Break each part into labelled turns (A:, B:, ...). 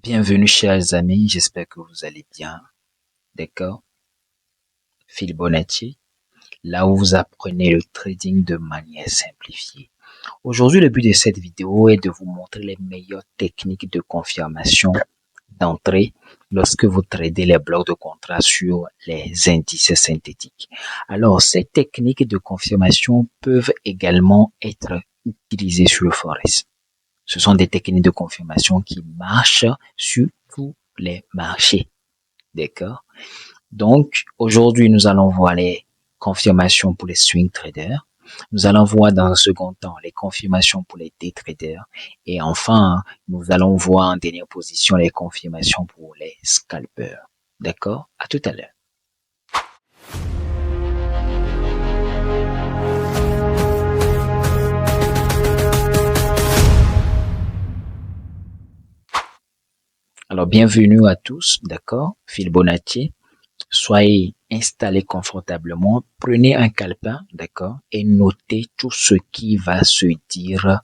A: Bienvenue chers amis, j'espère que vous allez bien, d'accord? Phil Bonacci, là où vous apprenez le trading de manière simplifiée. Aujourd'hui, le but de cette vidéo est de vous montrer les meilleures techniques de confirmation d'entrée lorsque vous tradez les blocs de contrat sur les indices synthétiques. Alors, ces techniques de confirmation peuvent également être utilisées sur le Forex. Ce sont des techniques de confirmation qui marchent sur tous les marchés. D'accord? Donc, aujourd'hui, nous allons voir les confirmations pour les swing traders. Nous allons voir dans un second temps les confirmations pour les day traders. Et enfin, nous allons voir en dernière position les confirmations pour les scalpers. D'accord? À tout à l'heure. Alors, bienvenue à tous. D'accord? Phil Bonacci. Soyez installés confortablement, prenez un calepin, d'accord, et notez tout ce qui va se dire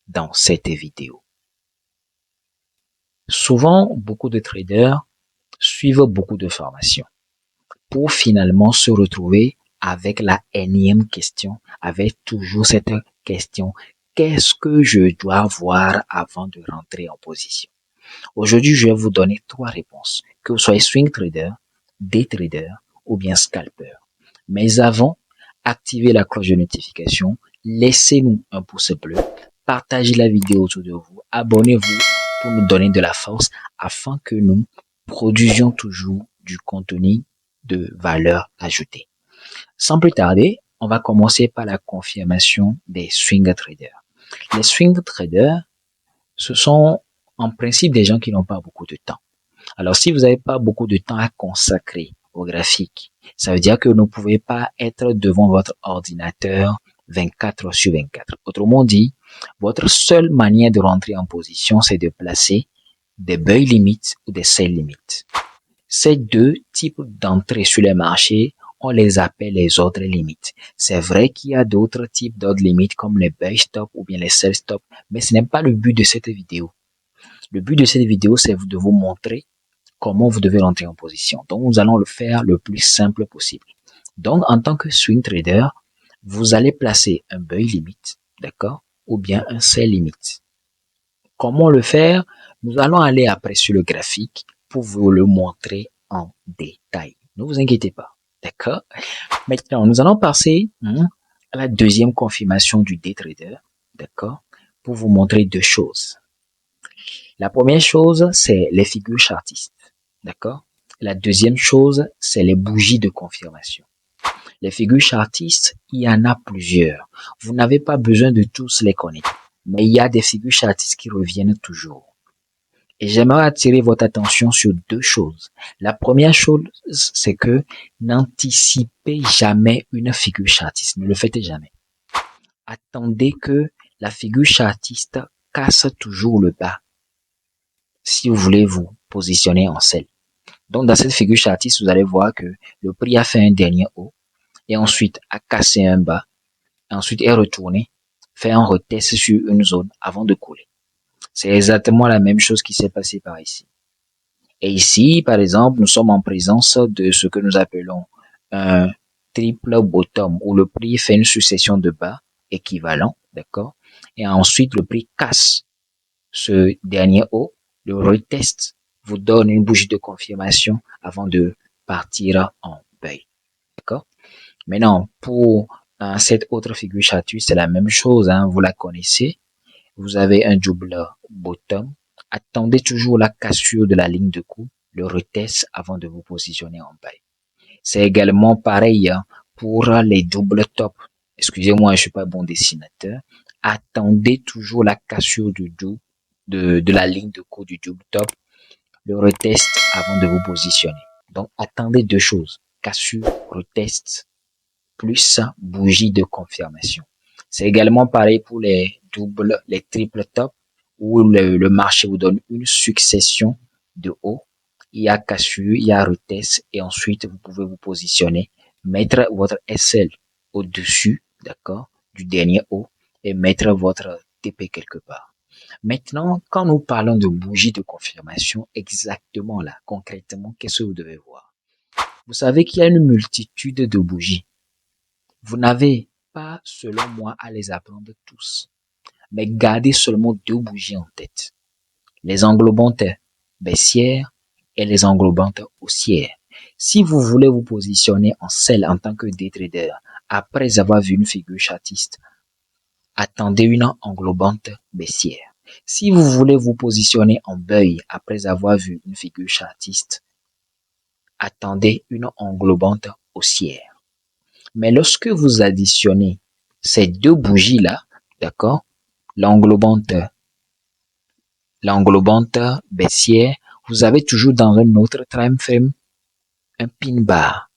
A: dans cette vidéo. Souvent, beaucoup de traders suivent beaucoup de formations pour finalement se retrouver avec la énième question, avec toujours cette question, qu'est-ce que je dois voir avant de rentrer en position? Aujourd'hui, je vais vous donner 3 réponses, que vous soyez swing trader, day trader ou bien scalper. Mais avant, activez la cloche de notification, laissez-nous un pouce bleu, partagez la vidéo autour de vous, abonnez-vous pour nous donner de la force afin que nous produisions toujours du contenu de valeur ajoutée. Sans plus tarder, on va commencer par la confirmation des swing traders. Les swing traders, ce sont en principe des gens qui n'ont pas beaucoup de temps. Alors, si vous n'avez pas beaucoup de temps à consacrer au graphique, ça veut dire que vous ne pouvez pas être devant votre ordinateur 24 heures sur 24. Autrement dit, votre seule manière de rentrer en position, c'est de placer des buy limits ou des sell limits. Ces deux types d'entrées sur les marchés, on les appelle les ordres limites. C'est vrai qu'il y a d'autres types d'ordres limites comme les buy stop ou bien les sell stop, mais ce n'est pas le but de cette vidéo. Le but de cette vidéo, c'est de vous montrer comment vous devez rentrer en position. Donc, nous allons le faire le plus simple possible. Donc, en tant que swing trader, vous allez placer un buy limit, d'accord, ou bien un sell limit. Comment le faire? Nous allons aller après sur le graphique pour vous le montrer en détail. Ne vous inquiétez pas, d'accord? Maintenant, nous allons passer à la deuxième confirmation du day trader, d'accord, pour vous montrer deux choses. La première chose, c'est les figures chartistes. D'accord? La deuxième chose, c'est les bougies de confirmation. Les figures chartistes, il y en a plusieurs. Vous n'avez pas besoin de tous les connaître. Mais il y a des figures chartistes qui reviennent toujours. Et j'aimerais attirer votre attention sur deux choses. La première chose, c'est que n'anticipez jamais une figure chartiste. Ne le faites jamais. Attendez que la figure chartiste casse toujours le bas si vous voulez vous positionner en sell. Donc, dans cette figure chartiste, vous allez voir que le prix a fait un dernier haut et ensuite a cassé un bas. Ensuite est retourné, fait un retest sur une zone avant de couler. C'est exactement la même chose qui s'est passé par ici. Et ici, par exemple, nous sommes en présence de ce que nous appelons un triple bottom où le prix fait une succession de bas équivalents, d'accord? Et ensuite, le prix casse ce dernier haut, le retest vous donne une bougie de confirmation avant de partir en buy. D'accord? Maintenant, pour cette autre figure chartiste, c'est la même chose, hein, vous la connaissez. Vous avez un double bottom. Attendez toujours la cassure de la ligne de coup, le retest avant de vous positionner en buy. C'est également pareil hein, pour les double top. Excusez-moi, je suis pas bon dessinateur. Attendez toujours la cassure de la ligne de coup du double top, le retest avant de vous positionner. Donc, attendez deux choses. Cassure, retest, plus bougie de confirmation. C'est également pareil pour les triple top, où le marché vous donne une succession de hauts. Il y a cassure, il y a retest, et ensuite, vous pouvez vous positionner, mettre votre SL au-dessus, d'accord, du dernier haut, et mettre votre TP quelque part. Maintenant, quand nous parlons de bougie de confirmation, exactement là, concrètement, qu'est-ce que vous devez voir? Vous savez qu'il y a une multitude de bougies. Vous n'avez pas, selon moi, à les apprendre tous, mais gardez seulement deux bougies en tête. Les englobantes baissières et les englobantes haussières. Si vous voulez vous positionner en sell en tant que day trader, après avoir vu une figure chartiste, attendez une englobante baissière. Si vous voulez vous positionner en buy après avoir vu une figure chartiste, attendez une englobante haussière. Mais lorsque vous additionnez ces deux bougies-là, d'accord, l'englobante, l'englobante baissière, vous avez toujours dans un autre time frame un pin bar.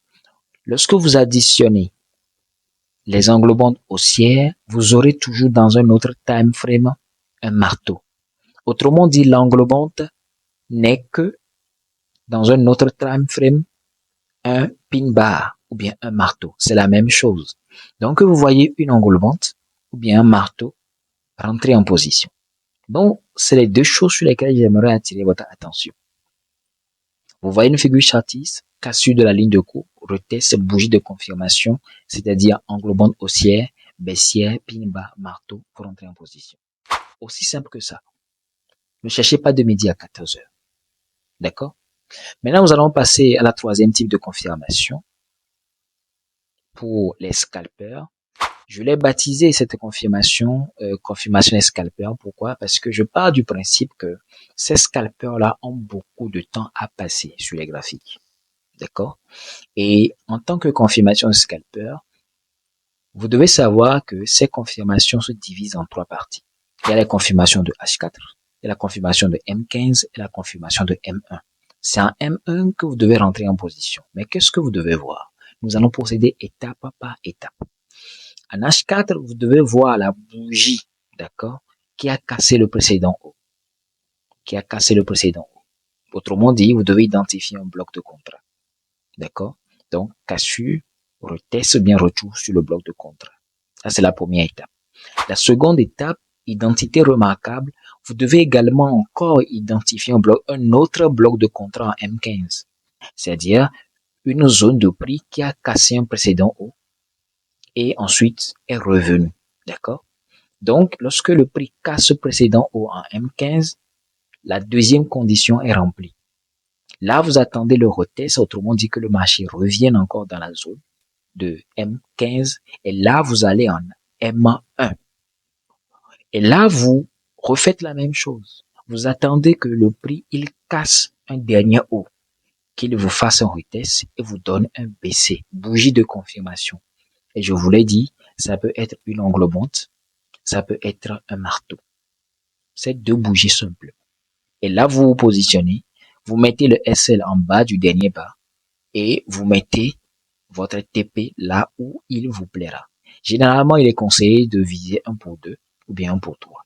A: Lorsque vous additionnez les englobantes haussières, vous aurez toujours dans un autre time frame un marteau. Autrement dit, l'englobante n'est que dans un autre time frame un pin bar ou bien un marteau. C'est la même chose. Donc, vous voyez une englobante ou bien un marteau rentrer en position. Donc, c'est les deux choses sur lesquelles j'aimerais attirer votre attention. Vous voyez une figure chartiste, cassure de la ligne de cours, retest, bougie de confirmation, c'est-à-dire englobante haussière, baissière, pin bas, marteau pour entrer en position. Aussi simple que ça. Ne cherchez pas de midi à 14 heures. D'accord? Maintenant, nous allons passer à la troisième type de confirmation pour les scalpers. Je l'ai baptisé cette confirmation, confirmation des scalpers. Pourquoi? Parce que je pars du principe que ces scalpers-là ont beaucoup de temps à passer sur les graphiques. D'accord? Et en tant que confirmation de scalper, vous devez savoir que ces confirmations se divisent en trois parties. Il y a la confirmation de H4, il y a la confirmation de M15 et la confirmation de M1. C'est en M1 que vous devez rentrer en position. Mais qu'est-ce que vous devez voir? Nous allons procéder étape par étape. En H4, vous devez voir la bougie, d'accord, qui a cassé le précédent haut. Qui a cassé le précédent haut. Autrement dit, vous devez identifier un bloc de contrat. D'accord? Donc, cassure, retest, bien retour sur le bloc de contrat. Ça, c'est la première étape. La seconde étape, identité remarquable, vous devez également encore identifier un autre bloc de contrat en M15. C'est-à-dire une zone de prix qui a cassé un précédent haut et ensuite est revenu. D'accord? Donc, lorsque le prix casse ce précédent haut en M15, la deuxième condition est remplie. Là, vous attendez le retest, autrement dit que le marché revienne encore dans la zone de M15 et là, vous allez en M1. Et là, vous refaites la même chose. Vous attendez que le prix, il casse un dernier haut, qu'il vous fasse un retest et vous donne un BC, bougie de confirmation. Et je vous l'ai dit, ça peut être une englobante, ça peut être un marteau. C'est deux bougies simples. Et là, vous vous positionnez, vous mettez le SL en bas du dernier bas et vous mettez votre TP là où il vous plaira. Généralement, il est conseillé de viser 1 pour 2 ou bien 1 pour 3.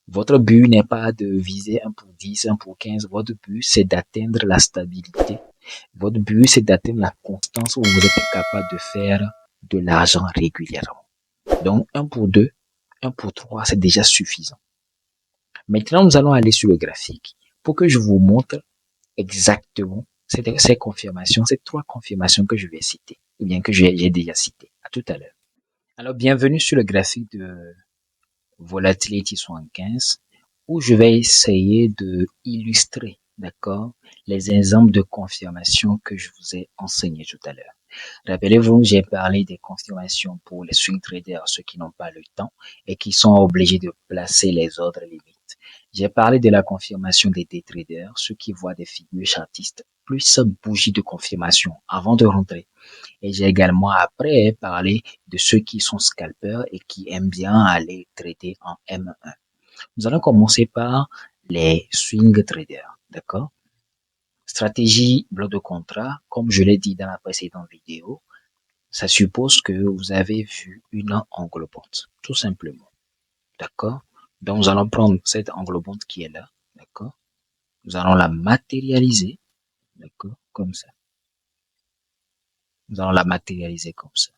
A: Votre but n'est pas de viser 1 pour 10, 1 pour 15. Votre but, c'est d'atteindre la stabilité. Votre but, c'est d'atteindre la constance où vous êtes capable de faire de l'argent régulièrement. Donc, 1 pour 2, 1 pour 3, c'est déjà suffisant. Maintenant, nous allons aller sur le graphique pour que je vous montre exactement ces confirmations, ces trois confirmations que je vais citer, ou bien que j'ai déjà citées. À tout à l'heure. Alors, bienvenue sur le graphique de Volatility 75, où je vais essayer de illustrer, d'accord, les exemples de confirmations que je vous ai enseigné tout à l'heure. Rappelez-vous, j'ai parlé des confirmations pour les swing traders, ceux qui n'ont pas le temps et qui sont obligés de placer les ordres limites. J'ai parlé de la confirmation des day traders, ceux qui voient des figures chartistes plus bougies de confirmation avant de rentrer. Et j'ai également après parlé de ceux qui sont scalpers et qui aiment bien aller trader en M1. Nous allons commencer par les swing traders, d'accord? Stratégie bloc de contrat, comme je l'ai dit dans la précédente vidéo, ça suppose que vous avez vu une englobante, tout simplement, d'accord? Donc nous allons prendre cette englobante qui est là, d'accord? Nous allons la matérialiser, d'accord? Comme ça. Nous allons la matérialiser comme ça.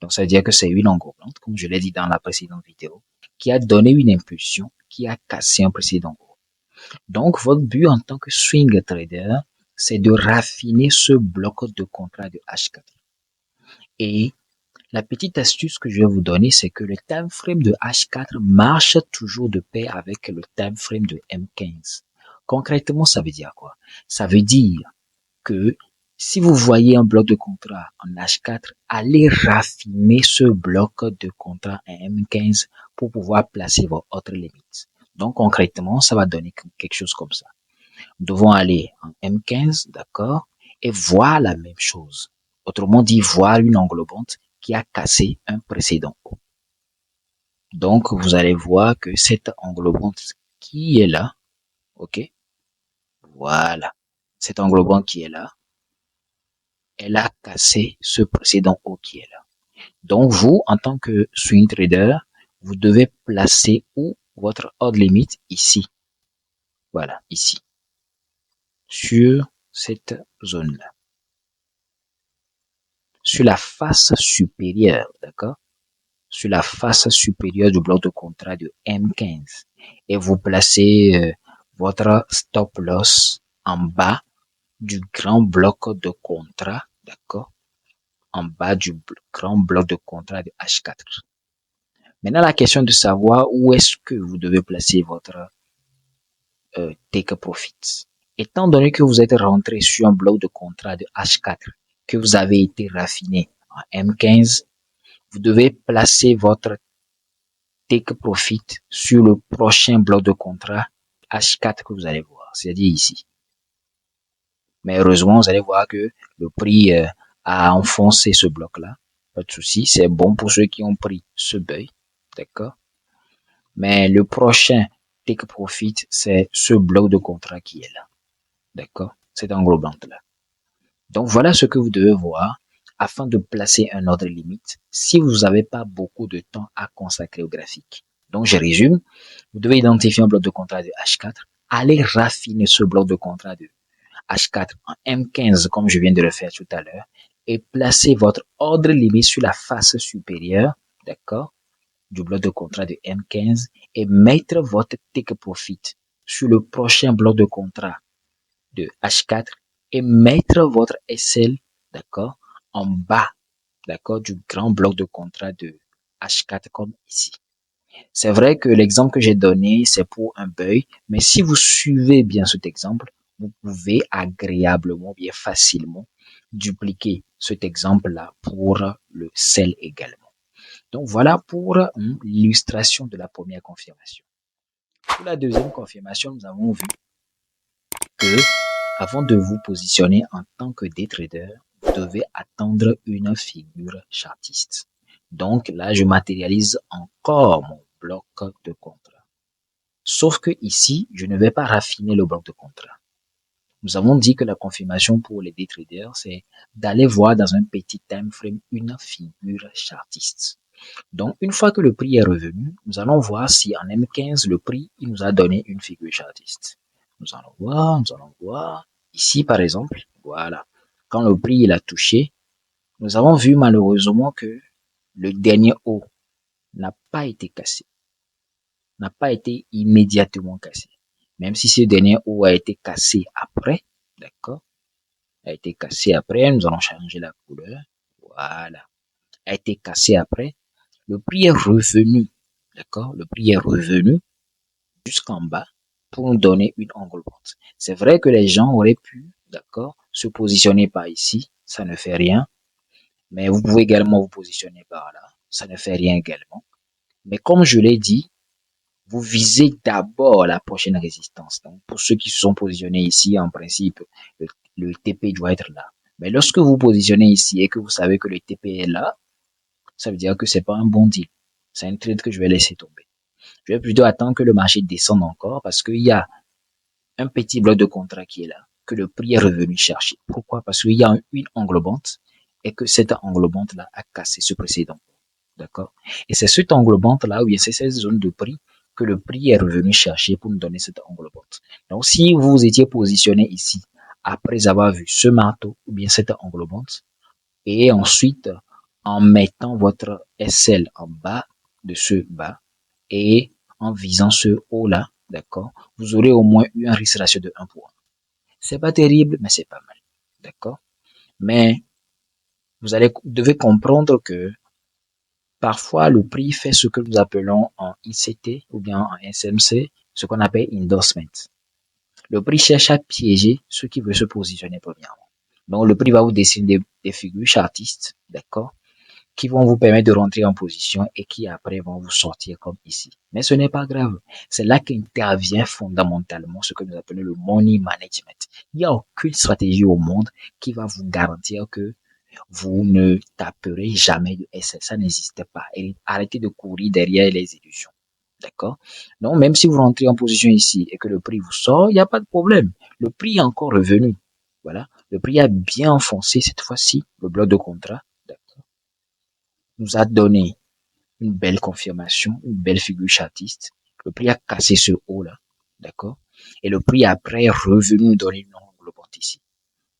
A: Donc, ça veut dire que c'est une englobante, comme je l'ai dit dans la précédente vidéo. qui a donné une impulsion, qui a cassé un précédent haut. Donc, votre but en tant que swing trader, c'est de raffiner ce bloc de contrat de H4. Et la petite astuce que je vais vous donner, c'est que le time frame de H4 marche toujours de pair avec le time frame de M15. Concrètement, ça veut dire quoi? Ça veut dire que si vous voyez un bloc de contrat en H4, allez raffiner ce bloc de contrat en M15 pour pouvoir placer vos autres limites. Donc concrètement, ça va donner quelque chose comme ça. Nous devons aller en M15, d'accord, et voir la même chose. Autrement dit, voir une englobante qui a cassé un précédent haut. Donc, vous allez voir que cette englobante qui est là, ok, voilà, cette englobante qui est là, elle a cassé ce précédent haut qui est là. Donc, vous, en tant que swing trader, vous devez placer où votre ordre limite ici. Voilà, ici. Sur cette zone-là. Sur la face supérieure, d'accord? Sur la face supérieure du bloc de contrat de M15. Et vous placez votre stop loss en bas du grand bloc de contrat, d'accord? En bas du grand bloc de contrat de H4. Maintenant, la question de savoir où est-ce que vous devez placer votre take profit. Étant donné que vous êtes rentré sur un bloc de contrat de H4, que vous avez été raffiné en M15, vous devez placer votre take profit sur le prochain bloc de contrat H4 que vous allez voir, c'est-à-dire ici. Mais heureusement, vous allez voir que le prix a enfoncé ce bloc-là. Pas de souci, c'est bon pour ceux qui ont pris ce buy, d'accord? Mais le prochain take profit, c'est ce bloc de contrat qui est là, d'accord? Cette englobante-là. Donc voilà ce que vous devez voir afin de placer un ordre limite si vous n'avez pas beaucoup de temps à consacrer au graphique. Donc je résume, vous devez identifier un bloc de contrat de H4, allez raffiner ce bloc de contrat de H4 en M15 comme je viens de le faire tout à l'heure et placer votre ordre limite sur la face supérieure, d'accord, du bloc de contrat de M15 et mettre votre take profit sur le prochain bloc de contrat de H4 et mettre votre SL, d'accord, en bas, d'accord, du grand bloc de contrat de H4 comme ici. C'est vrai que l'exemple que j'ai donné, c'est pour un buy, mais si vous suivez bien cet exemple, vous pouvez agréablement, bien facilement, dupliquer cet exemple-là pour le sell également. Donc voilà pour l'illustration de la première confirmation. Pour la deuxième confirmation, nous avons vu que avant de vous positionner en tant que day trader, vous devez attendre une figure chartiste. Donc là, je matérialise encore mon bloc de contrat. Sauf que ici, je ne vais pas raffiner le bloc de contrat. Nous avons dit que la confirmation pour les day traders, c'est d'aller voir dans un petit time frame une figure chartiste. Donc, une fois que le prix est revenu, nous allons voir si en M15, le prix, il nous a donné une figure chartiste. Nous allons voir. Ici, par exemple, voilà. Quand le prix, il a touché, nous avons vu malheureusement que le dernier haut n'a pas été cassé. N'a pas été immédiatement cassé. Même si ce dernier haut a été cassé après, d'accord? A été cassé après, nous allons changer la couleur. Voilà. A été cassé après. Le prix est revenu, d'accord? Le prix est revenu jusqu'en bas pour nous donner une englobante. C'est vrai que les gens auraient pu, d'accord, se positionner par ici, ça ne fait rien. Mais vous pouvez également vous positionner par là, ça ne fait rien également. Mais comme je l'ai dit, vous visez d'abord la prochaine résistance. Donc, pour ceux qui se sont positionnés ici, en principe, le TP doit être là. Mais lorsque vous positionnez ici et que vous savez que le TP est là, ça veut dire que c'est pas un bon deal. C'est un trade que je vais laisser tomber. Je vais plutôt attendre que le marché descende encore parce qu'il y a un petit bloc de contrat qui est là, que le prix est revenu chercher. Pourquoi? Parce qu'il y a une englobante et que cette englobante-là a cassé ce précédent. D'accord? Et c'est cette englobante-là, ou bien c'est cette zone de prix que le prix est revenu chercher pour nous donner cette englobante. Donc, si vous étiez positionné ici, après avoir vu ce marteau, ou bien cette englobante, et ensuite, en mettant votre SL en bas de ce bas, et en visant ce haut-là, d'accord, vous aurez au moins eu un risque ratio de 1 pour 1. C'est pas terrible, mais c'est pas mal, d'accord. Mais devez comprendre que parfois le prix fait ce que nous appelons en ICT ou bien en SMC, ce qu'on appelle endorsement. Le prix cherche à piéger ceux qui veulent se positionner premièrement. Donc le prix va vous dessiner des figures chartistes, d'accord, qui vont vous permettre de rentrer en position et qui après vont vous sortir comme ici. Mais ce n'est pas grave. C'est là qu'intervient fondamentalement ce que nous appelons le money management. Il n'y a aucune stratégie au monde qui va vous garantir que vous ne taperez jamais de SL. Ça n'existe pas. Et arrêtez de courir derrière les illusions. D'accord? Donc, même si vous rentrez en position ici et que le prix vous sort, il n'y a pas de problème. Le prix est encore revenu. Voilà. Le prix a bien enfoncé cette fois-ci le bloc de contrat. D'accord? Nous a donné une belle confirmation, une belle figure chartiste. Le prix a cassé ce haut-là. D'accord? Et le prix après est revenu nous donner une englobante ici.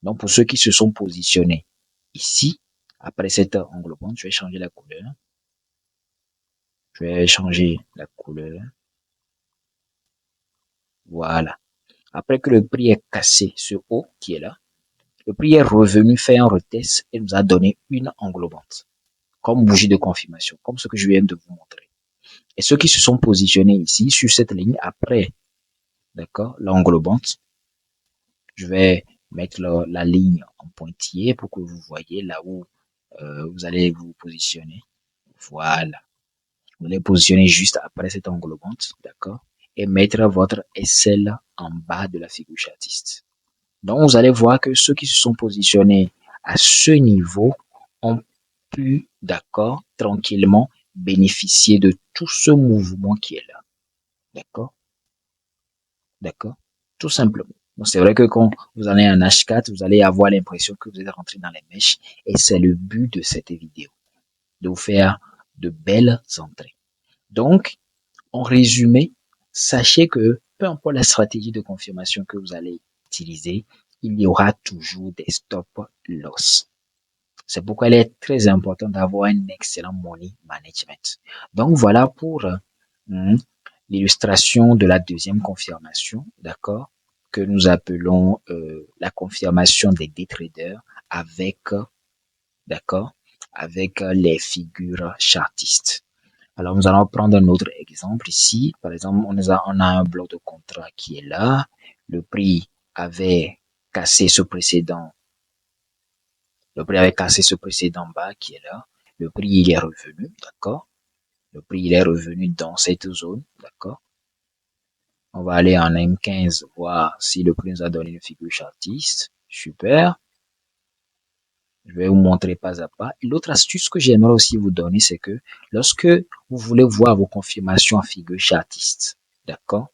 A: Donc, pour ceux qui se sont positionnés ici, après cette englobante, je vais changer la couleur. Je vais changer la couleur. Voilà. Après que le prix ait cassé ce haut qui est là, le prix est revenu faire un retest et nous a donné une englobante, comme bougie de confirmation, comme ce que je viens de vous montrer. Et ceux qui se sont positionnés ici, sur cette ligne, après, d'accord, l'englobante, je vais mettre la ligne en pointillé pour que vous voyez là où vous allez vous positionner. Voilà. Vous allez positionner juste après cette englobante, d'accord, et mettre votre SL en bas de la figure chartiste. Donc, vous allez voir que ceux qui se sont positionnés à ce niveau ont pu, d'accord, tranquillement bénéficier de tout ce mouvement qui est là. D'accord? D'accord? Tout simplement. Donc, c'est vrai que quand vous en avez un H4, vous allez avoir l'impression que vous êtes rentré dans les mèches et c'est le but de cette vidéo, de vous faire de belles entrées. Donc, en résumé, sachez que peu importe la stratégie de confirmation que vous allez utiliser, il y aura toujours des stop loss. C'est pourquoi il est très important d'avoir un excellent money management. Donc voilà pour l'illustration de la deuxième confirmation, d'accord, que nous appelons la confirmation des day traders avec, d'accord, avec les figures chartistes. Alors, nous allons prendre un autre exemple ici. Par exemple, on a un bloc de contrat qui est là. Le prix avait cassé ce précédent. Le prix avait cassé ce précédent bas qui est là. Le prix, il est revenu, d'accord? Le prix, il est revenu dans cette zone, d'accord? On va aller en M15, voir si le prix nous a donné une figure chartiste. Super. Je vais vous montrer pas à pas. Et l'autre astuce que j'aimerais aussi vous donner, c'est que lorsque vous voulez voir vos confirmations en figure chartiste, d'accord,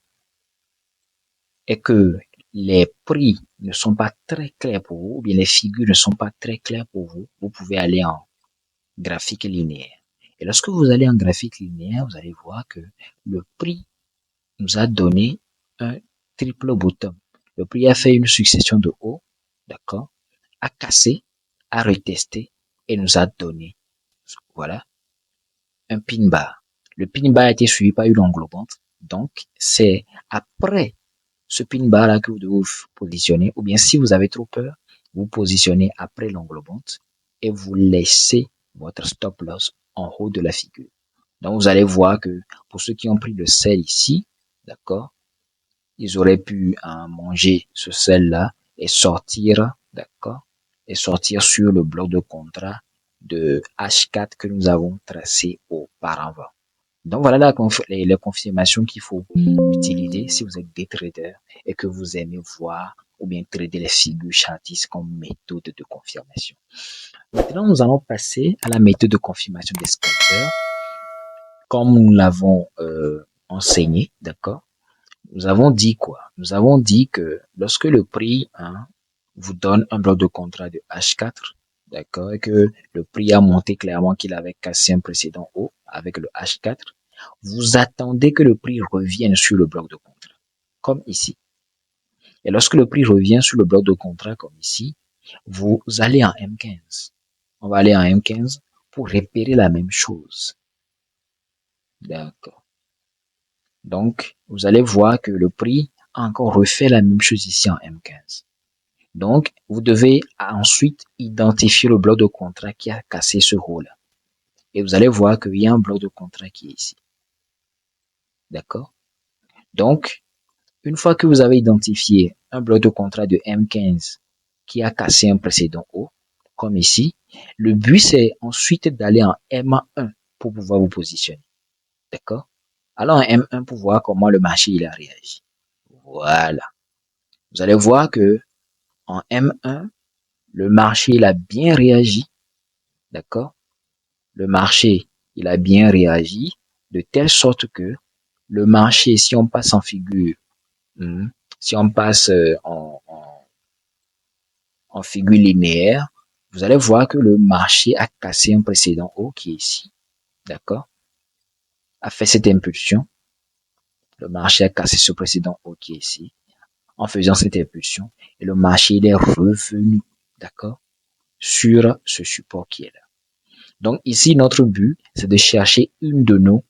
A: et que les prix ne sont pas très clairs pour vous, ou bien les figures ne sont pas très claires pour vous, vous pouvez aller en graphique linéaire. Et lorsque vous allez en graphique linéaire, vous allez voir que le prix nous a donné un triple bottom. Le prix a fait une succession de hauts, d'accord, a cassé, a retesté et nous a donné, voilà, un pin bar. Le pin bar a été suivi par une englobante. Donc, c'est après ce pin bar là que vous devez vous positionner, ou bien si vous avez trop peur, vous positionnez après l'englobante et vous laissez votre stop loss en haut de la figure. Donc, vous allez voir que pour ceux qui ont pris le sel ici, d'accord, ils auraient pu manger ce sel-là et sortir, d'accord, et sortir sur le bloc de contrat de H4 que nous avons tracé auparavant. Donc voilà les confirmations qu'il faut utiliser si vous êtes des traders et que vous aimez voir ou bien trader les figures chartistes comme méthode de confirmation. Maintenant, nous allons passer à la méthode de confirmation des scalpers. Comme nous l'avons enseigné, d'accord? Nous avons dit quoi? Nous avons dit que lorsque le prix vous donne un bloc de contrat de H4, d'accord, et que le prix a monté clairement qu'il avait cassé un précédent haut avec le H4, vous attendez que le prix revienne sur le bloc de contrat, comme ici. Et lorsque le prix revient sur le bloc de contrat, comme ici, vous allez en M15. On va aller en M15 pour repérer la même chose. D'accord. Donc, vous allez voir que le prix a encore refait la même chose ici en M15. Donc, vous devez ensuite identifier le bloc de contrat qui a cassé ce haut-là. Et vous allez voir qu'il y a un bloc de contrat qui est ici. D'accord? Donc, une fois que vous avez identifié un bloc de contrat de M15 qui a cassé un précédent haut, comme ici, le but c'est ensuite d'aller en M1 pour pouvoir vous positionner. D'accord? Alors en M1 pour voir comment le marché il a réagi. Voilà. Vous allez voir que en M1, le marché il a bien réagi. D'accord? Le marché il a bien réagi de telle sorte que le marché, si on passe en figure, si on passe en figure linéaire, vous allez voir que le marché a cassé un précédent haut qui est ici. D'accord? A fait cette impulsion. Le marché a cassé ce précédent haut qui est ici. En faisant cette impulsion. Et le marché, il est revenu. D'accord? Sur ce support qui est là. Donc ici, notre but, c'est de chercher une de nos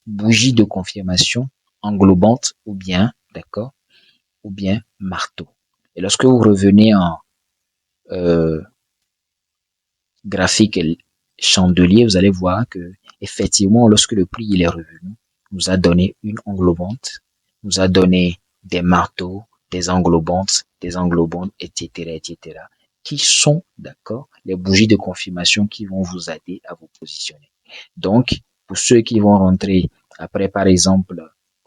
A: bougies de confirmation englobante ou bien, d'accord, ou bien marteau. Et lorsque vous revenez en graphique chandelier, vous allez voir que effectivement, lorsque le prix il est revenu, nous a donné une englobante, nous a donné des marteaux, des englobantes, etc., etc., qui sont, d'accord, les bougies de confirmation qui vont vous aider à vous positionner. Donc, pour ceux qui vont rentrer après, par exemple,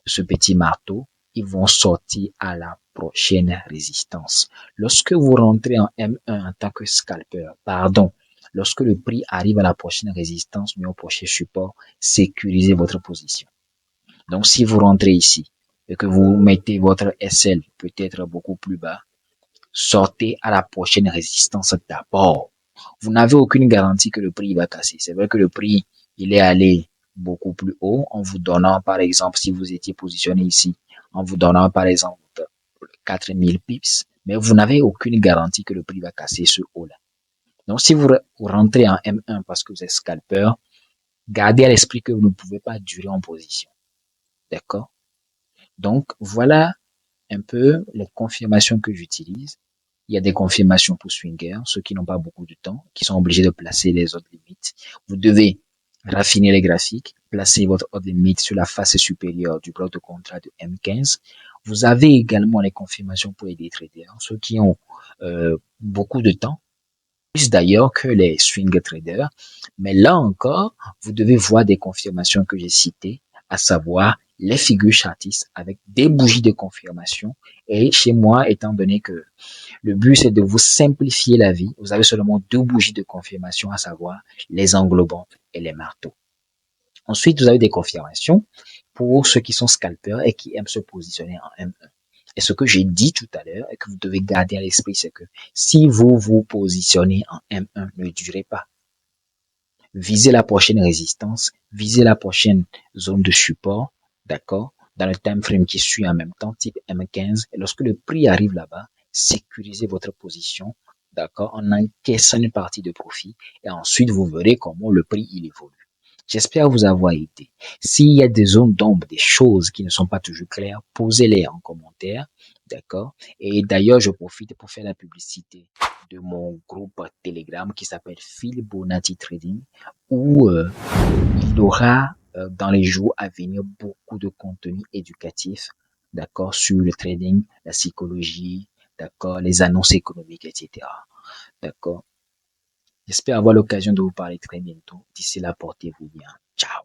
A: ce petit marteau, ils vont sortir à la prochaine résistance. Lorsque vous rentrez en M1 en tant que scalper, pardon, lorsque le prix arrive à la prochaine résistance, mais au prochain support, sécurisez votre position. Donc, si vous rentrez ici et que vous mettez votre SL peut-être beaucoup plus bas, sortez à la prochaine résistance d'abord. Vous n'avez aucune garantie que le prix va casser. C'est vrai que le prix, il est allé beaucoup plus haut en vous donnant, par exemple, si vous étiez positionné ici, en vous donnant, par exemple, 4000 pips, mais vous n'avez aucune garantie que le prix va casser ce haut-là. Donc, si vous rentrez en M1 parce que vous êtes scalper, gardez à l'esprit que vous ne pouvez pas durer en position. D'accord? Donc, voilà un peu les confirmations que j'utilise. Il y a des confirmations pour swingers, ceux qui n'ont pas beaucoup de temps, qui sont obligés de placer les autres limites. Vous devez raffiner les graphiques, placer votre ordre limite sur la face supérieure du bloc de contrat de M15. Vous avez également les confirmations pour les day traders, ceux qui ont beaucoup de temps, plus d'ailleurs que les swing traders. Mais là encore, vous devez voir des confirmations que j'ai citées, à savoir les figures chartistes avec des bougies de confirmation. Et chez moi, étant donné que le but, c'est de vous simplifier la vie, vous avez seulement deux bougies de confirmation, à savoir les englobantes et les marteaux. Ensuite, vous avez des confirmations pour ceux qui sont scalpers et qui aiment se positionner en M1. Et ce que j'ai dit tout à l'heure et que vous devez garder à l'esprit, c'est que si vous vous positionnez en M1, ne durez pas. Visez la prochaine résistance, visez la prochaine zone de support, d'accord, dans le time frame qui suit en même temps, type M15. Et lorsque le prix arrive là-bas, sécurisez votre position, d'accord, en encaissant une partie de profit. Et ensuite, vous verrez comment le prix il évolue. J'espère vous avoir aidé. S'il y a des zones d'ombre, des choses qui ne sont pas toujours claires, posez-les en commentaire, d'accord? Et d'ailleurs, je profite pour faire la publicité de mon groupe Telegram qui s'appelle Phil Bonatti Trading, où il y aura dans les jours à venir beaucoup de contenu éducatif, d'accord, sur le trading, la psychologie, d'accord, les annonces économiques, etc. D'accord? J'espère avoir l'occasion de vous parler très bientôt. D'ici là, portez-vous bien. Ciao.